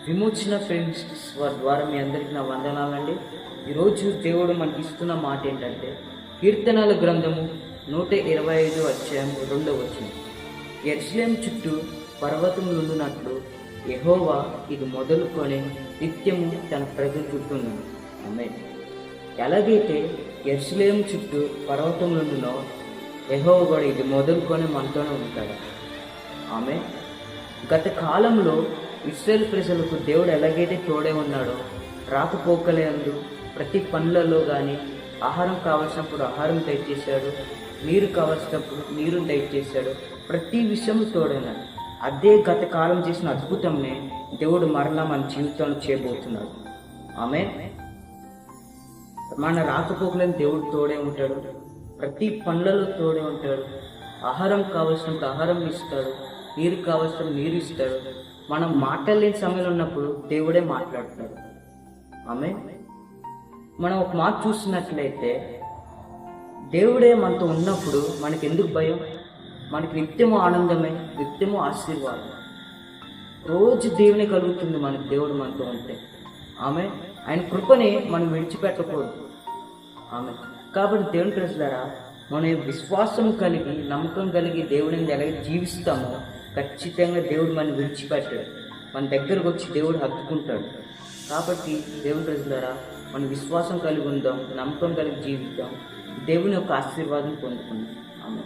విమోచన ఫ్రెండ్స్ ద్వారా మీ అందరికీ నా వందనాలండి. ఈరోజు దేవుడు మనకి ఇస్తున్న మాట ఏంటంటే, కీర్తనల గ్రంథము 125 అధ్యాయం 2వ వచనం. యెరూషలేము చుట్టూ పర్వతములున్నట్లు యెహోవా ఇది మొదలుకొని నిత్యము తన ప్రజల చుట్టూ ఉన్నాడు. ఆమేన్. ఎలాగైతే యెరూషలేము చుట్టూ పర్వతములున్నో యెహోవా కూడా ఇది మొదలుకొని మనతోనే ఉంటాడు. ఆమేన్. గత కాలంలో ఇశ్రాయేలు ప్రజలకు దేవుడు ఎలాగైతే తోడే ఉన్నాడో, రాకపోకలేందు ప్రతి పనులలో కానీ ఆహారం కావాల్సినప్పుడు ఆహారం దయచేశాడు, నీరు కావాల్సినప్పుడు నీరు దయచేశాడు, ప్రతి విషయం తోడైనాడు. అదే గత కాలం చేసిన అద్భుతంనే దేవుడు మరలా మన జీవితంలో చేయబోతున్నాడు. ఆమేన్. మన రాకపోకలేని దేవుడు తోడే ఉంటాడు, ప్రతి పనులలో తోడే ఉంటాడు, ఆహారం కావాల్సినప్పుడు ఆహారం ఇస్తాడు, నీరు కావాల్సినప్పుడు నీరు ఇస్తాడు. మనం మాట్లాడలేని సమయంలో ఉన్నప్పుడు దేవుడే మాట్లాడతాడు. ఆమేన్. మనం ఒక మాట చూస్తున్నట్లయితే, దేవుడే మనతో ఉన్నప్పుడు మనకి ఎందుకు భయం? మనకి నిత్యము ఆనందమే, నిత్యము ఆశీర్వాదం. రోజు దేవుని కలుగుతుంది మనకి దేవుడు మనతో ఉంటే. ఆమె ఆయన కృపని మనం విడిచిపెట్టకూడదు. ఆమె కాబట్టి దేవుని ప్రజలారా, మన విశ్వాసం కలిగి నమ్మకం కలిగి దేవుడిని ఎలాగ జీవిస్తామో ఖచ్చితంగా దేవుడు మనం విడిచిపెట్టాడు. మన దగ్గరకు వచ్చి దేవుడు హత్తుకుంటాడు. కాబట్టి దేవుని ప్రజలారా, మన విశ్వాసం కలిగి ఉందాం, నమ్మకం కలిగి జీవిద్దాం, దేవుని యొక్క ఆశీర్వాదం పొందుకుందాం. ఆమె